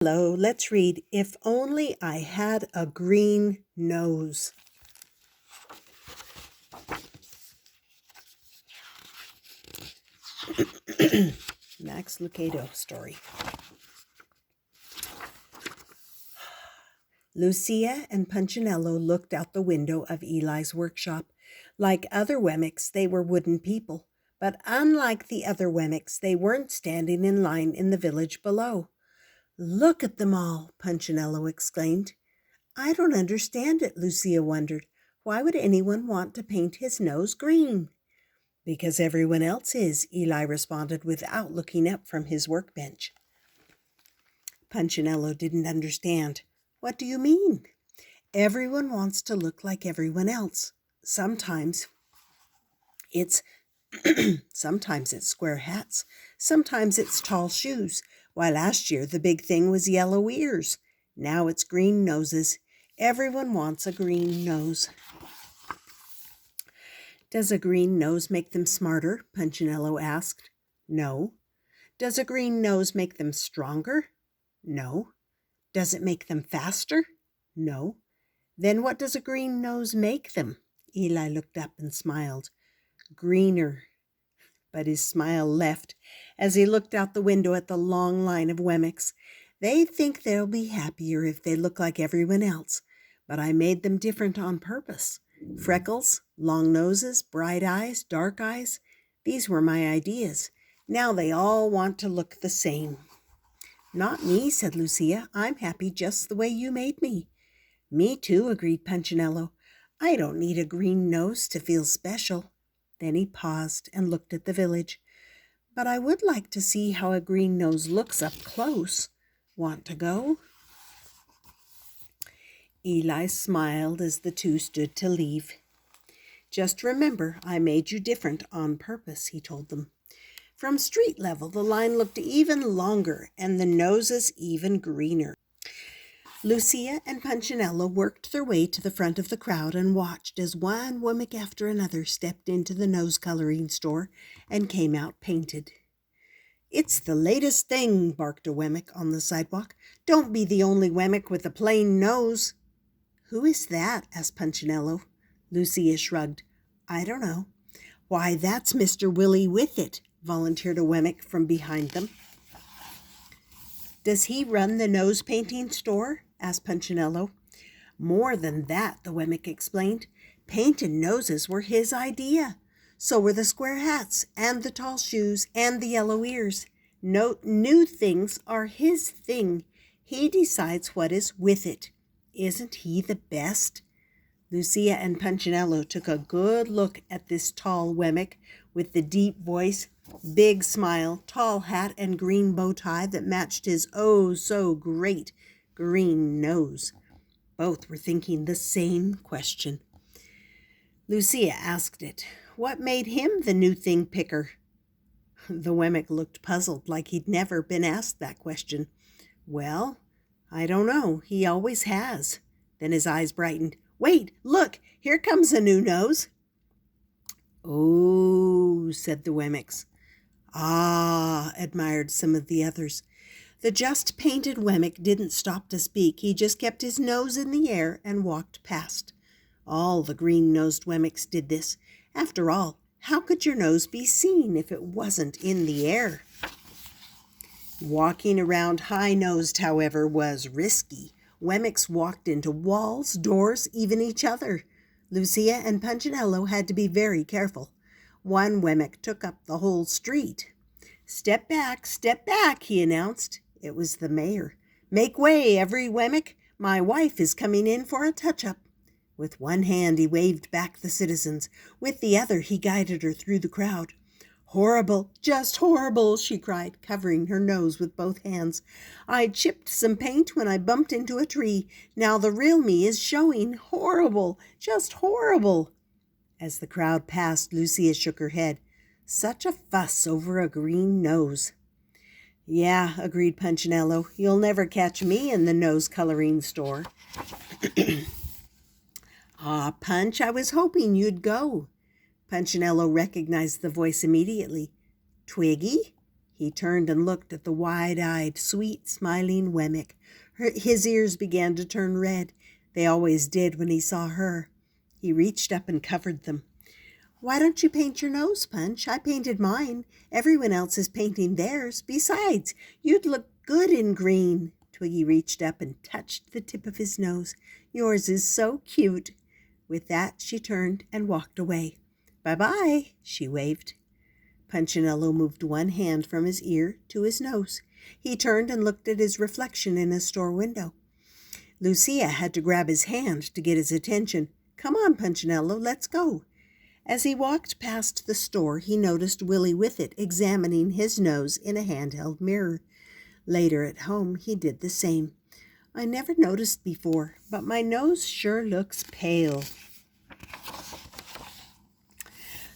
Hello, let's read If Only I Had a Green Nose. Max Lucado story. Lucia and Punchinello looked out the window of Eli's workshop. Like other Wemmicks, they were wooden people. But unlike the other Wemmicks, they weren't standing in line in the village below. "Look at them all," Punchinello exclaimed. "I don't understand it," Lucia wondered. "Why would anyone want to paint his nose green?" "Because everyone else is," Eli responded without looking up from his workbench. Punchinello didn't understand. "What do you mean?" "Everyone wants to look like everyone else. Sometimes it's square hats. Sometimes it's tall shoes. Why, last year the big thing was yellow ears. Now it's green noses. Everyone wants a green nose." "Does a green nose make them smarter?" Punchinello asked. "No." "Does a green nose make them stronger?" "No." "Does it make them faster?" "No." "Then what does a green nose make them?" Eli looked up and smiled. "Greener." But his smile left as he looked out the window at the long line of Wemmicks. "They think they'll be happier if they look like everyone else, but I made them different on purpose. Freckles, long noses, bright eyes, dark eyes, these were my ideas. Now they all want to look the same." "Not me," said Lucia. "I'm happy just the way you made me." "Me too," agreed Punchinello. "I don't need a green nose to feel special." Then he paused and looked at the village. "But I would like to see how a green nose looks up close. Want to go?" Eli smiled as the two stood to leave. "Just remember, I made you different on purpose," he told them. From street level, the line looked even longer and the noses even greener. Lucia and Punchinello worked their way to the front of the crowd and watched as one Wemmick after another stepped into the nose coloring store and came out painted. "It's the latest thing," barked a Wemmick on the sidewalk. "Don't be the only Wemmick with a plain nose." "Who is that?" asked Punchinello. Lucia shrugged. "I don't know." "Why, that's Mr. Willie with it," volunteered a Wemmick from behind them. "Does he run the nose painting store?" asked Punchinello. "More than that," the Wemmick explained. "Painted noses were his idea. So were the square hats and the tall shoes and the yellow ears. No new things are his thing. He decides what is with it. Isn't he the best?" Lucia and Punchinello took a good look at this tall Wemmick with the deep voice, big smile, tall hat, and green bow tie that matched his oh-so-great green nose. Both were thinking the same question. Lucia asked it. What made him the new thing picker? The Wemmick looked puzzled, like he'd never been asked that question. "Well, I don't know. He always has." Then his eyes brightened. "Wait, look, here comes a new nose." "Oh," said the Wemmicks. "Ah," admired some of the others. The just-painted Wemmick didn't stop to speak. He just kept his nose in the air and walked past. All the green-nosed Wemmicks did this. After all, how could your nose be seen if it wasn't in the air? Walking around high-nosed, however, was risky. Wemmicks walked into walls, doors, even each other. Lucia and Punchinello had to be very careful. One Wemmick took up the whole street. Step back," he announced. It was the mayor. "Make way, every Wemmick. My wife is coming in for a touch-up." With one hand he waved back the citizens. With the other he guided her through the crowd. "Horrible, just horrible," she cried, covering her nose with both hands. "I chipped some paint when I bumped into a tree. Now the real me is showing. Horrible, just horrible." As the crowd passed, Lucia shook her head. Such a fuss over a green nose. "Yeah," agreed Punchinello. "You'll never catch me in the nose coloring store." "Ah, Punch, I was hoping you'd go." Punchinello recognized the voice immediately. "Twiggy?" He turned and looked at the wide-eyed, sweet-smiling Wemmick. His ears began to turn red. They always did when he saw her. He reached up and covered them. "Why don't you paint your nose, Punch? I painted mine. Everyone else is painting theirs. Besides, you'd look good in green." Twiggy reached up and touched the tip of his nose. "Yours is so cute." With that, she turned and walked away. "Bye-bye," she waved. Punchinello moved one hand from his ear to his nose. He turned and looked at his reflection in a store window. Lucia had to grab his hand to get his attention. "Come on, Punchinello, let's go." As he walked past the store, he noticed Willie Whiffet examining his nose in a handheld mirror. Later at home, he did the same. "I never noticed before, but my nose sure looks pale."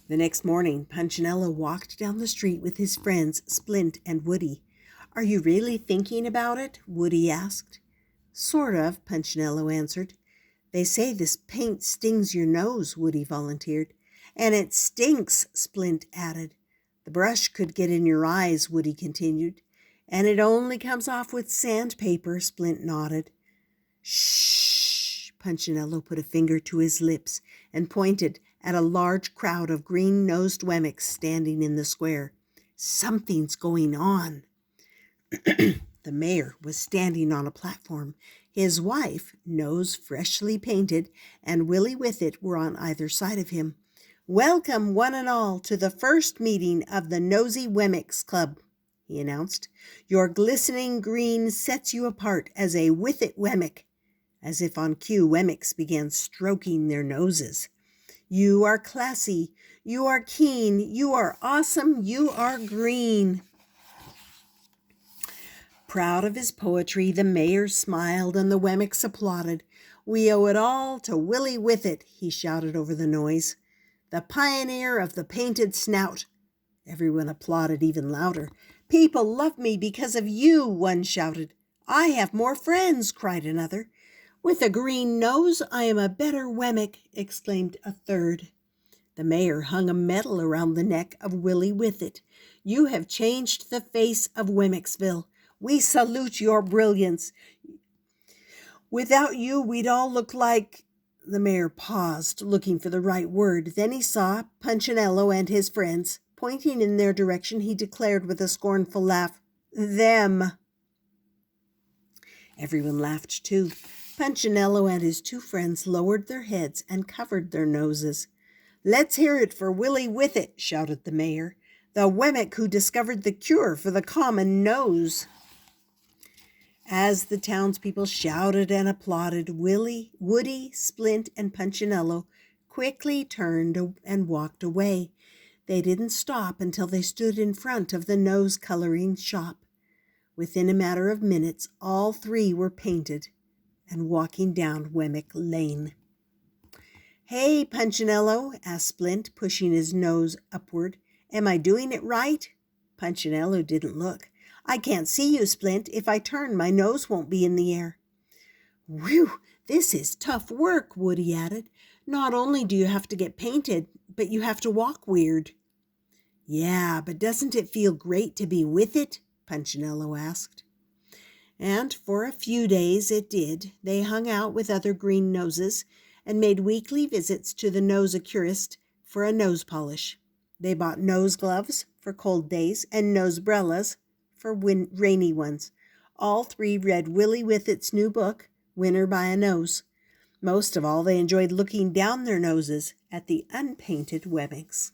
The next morning, Punchinello walked down the street with his friends Splint and Woody. "Are you really thinking about it?" Woody asked. "Sort of," Punchinello answered. "They say this paint stings your nose," Woody volunteered. "And it stinks," Splint added. "The brush could get in your eyes," Woody continued. "And it only comes off with sandpaper," Splint nodded. "Shh!" Punchinello put a finger to his lips and pointed at a large crowd of green-nosed Wemmicks standing in the square. "Something's going on." The mayor was standing on a platform. His wife, nose freshly painted, and Willie Whiffet were on either side of him. "Welcome, one and all, to the first meeting of the Nosy Wemmicks Club," he announced. "Your glistening green sets you apart as a Whiffet Wemmick." As if on cue, Wemmicks began stroking their noses. "You are classy. You are keen. You are awesome. You are green." Proud of his poetry, the mayor smiled and the Wemmicks applauded. "We owe it all to Willie Whiffet," he shouted over the noise. "The pioneer of the painted snout." Everyone applauded even louder. "People love me because of you," one shouted. "I have more friends," cried another. "With a green nose, I am a better Wemmick," exclaimed a third. The mayor hung a medal around the neck of Willie Whiffet. "You have changed the face of Wemmicksville. We salute your brilliance. Without you, we'd all look like—" The mayor paused, looking for the right word. Then he saw Punchinello and his friends. Pointing in their direction, he declared with a scornful laugh, "Them." Everyone laughed too. Punchinello and his two friends lowered their heads and covered their noses. "Let's hear it for Willie Whiffet," shouted the mayor, "the Wemmick who discovered the cure for the common nose." As the townspeople shouted and applauded, Woody, Splint, and Punchinello quickly turned and walked away. They didn't stop until they stood in front of the nose-coloring shop. Within a matter of minutes, all three were painted and walking down Wemmick Lane. "Hey, Punchinello," asked Splint, pushing his nose upward. "Am I doing it right?" Punchinello didn't look. "I can't see you, Splint. If I turn, my nose won't be in the air." "Whew, this is tough work," Woody added. "Not only do you have to get painted, but you have to walk weird." "Yeah, but doesn't it feel great to be with it?" Punchinello asked. And for a few days it did. They hung out with other green noses and made weekly visits to the nose-oculist for a nose polish. They bought nose gloves for cold days and nosebrellas for rainy ones. All three read Willie Whiffet's new book, Winner by a Nose. Most of all, they enjoyed looking down their noses at the unpainted Wemmicks.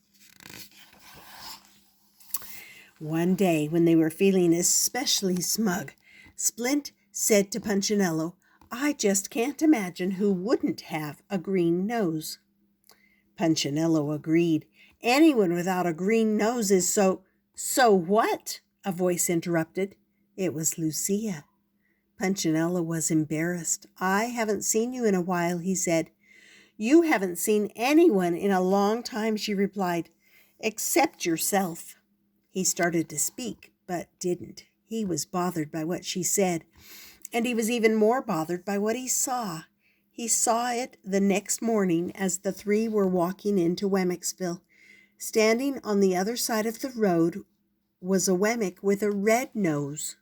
One day, when they were feeling especially smug, Splint said to Punchinello, "I just can't imagine who wouldn't have a green nose." Punchinello agreed. "Anyone without a green nose is so—" "So what?" a voice interrupted. It was Lucia. Punchinello was embarrassed. "I haven't seen you in a while," he said. "You haven't seen anyone in a long time," she replied, "except yourself." He started to speak, but didn't. He was bothered by what she said, and he was even more bothered by what he saw. He saw it the next morning as the three were walking into Wemmicksville. Standing on the other side of the road was a Wemmick with a red nose.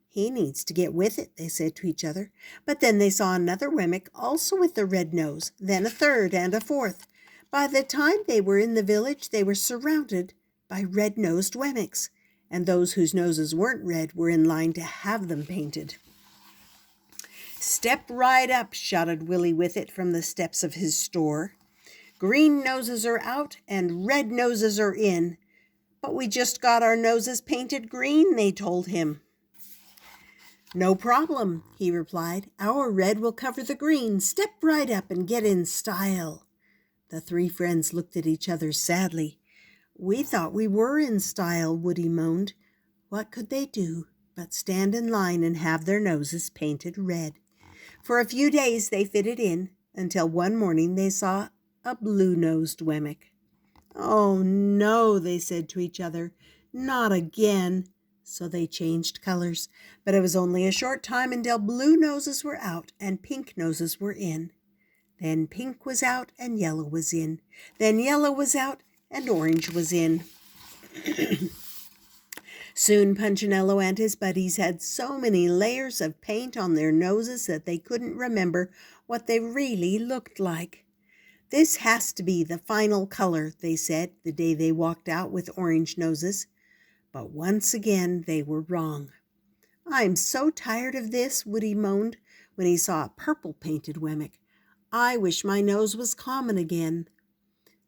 He needs to get with it, they said to each other. But then they saw another Wemmick also with a red nose, then a third and a fourth. By the time they were in the village, they were surrounded by red-nosed Wemmicks, and those whose noses weren't red were in line to have them painted. "Step right up," shouted Willie Whiffet from the steps of his store. "Green noses are out and red noses are in." "But we just got our noses painted green," they told him. "No problem," he replied. "Our red will cover the green. Step right up and get in style." The three friends looked at each other sadly. "We thought we were in style," Woody moaned. What could they do but stand in line and have their noses painted red? For a few days they fitted in, until one morning they saw a blue-nosed Wemmick. "Oh, no," they said to each other, "not again." So they changed colors, but it was only a short time until blue noses were out and pink noses were in. Then pink was out and yellow was in. Then yellow was out and orange was in. Soon Punchinello and his buddies had so many layers of paint on their noses that they couldn't remember what they really looked like. "This has to be the final color," they said the day they walked out with orange noses. But once again they were wrong. "I'm so tired of this," Woody moaned when he saw a purple-painted Wemmick. "I wish my nose was common again."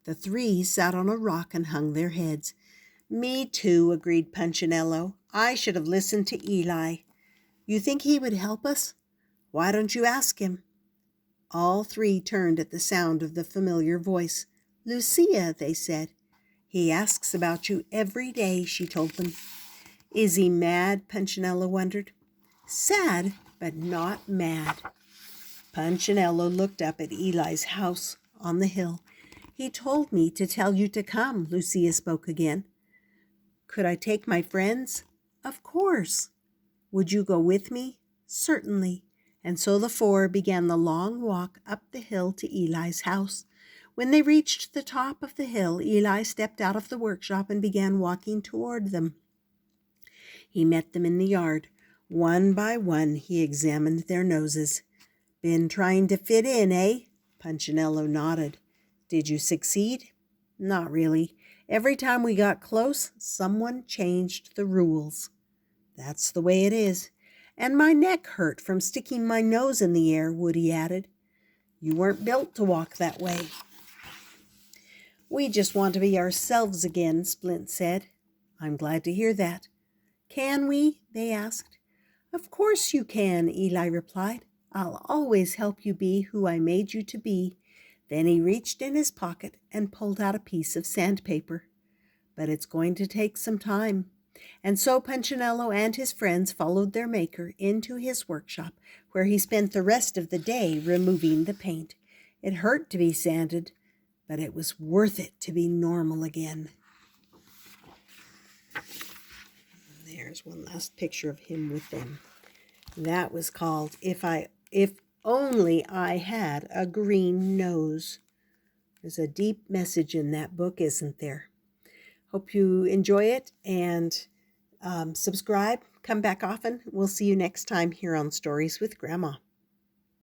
The three sat on a rock and hung their heads. "Me too," agreed Punchinello. "I should have listened to Eli." "You think he would help us?" "Why don't you ask him?" All three turned at the sound of the familiar voice. "Lucia," they said. "He asks about you every day," she told them. "Is he mad?" Punchinello wondered. "Sad, but not mad." Punchinello looked up at Eli's house on the hill. "He told me to tell you to come," Lucia spoke again. "Could I take my friends?" "Of course." "Would you go with me?" "Certainly." And so the four began the long walk up the hill to Eli's house. When they reached the top of the hill, Eli stepped out of the workshop and began walking toward them. He met them in the yard. One by one, he examined their noses. "Been trying to fit in, eh?" Punchinello nodded. "Did you succeed?" "Not really. Every time we got close, someone changed the rules." "That's the way it is." "And my neck hurt from sticking my nose in the air," Woody added. "You weren't built to walk that way." "We just want to be ourselves again," Splint said. "I'm glad to hear that." "Can we?" they asked. "Of course you can," Eli replied. "I'll always help you be who I made you to be." Then he reached in his pocket and pulled out a piece of sandpaper. "But it's going to take some time." And so Punchinello and his friends followed their maker into his workshop, where he spent the rest of the day removing the paint. It hurt to be sanded, but it was worth it to be normal again. There's one last picture of him with them. That was called If Only I Had a Green Nose. There's a deep message in that book, isn't there? Hope you enjoy it, and subscribe. Come back often. We'll see you next time here on Stories with Grandma.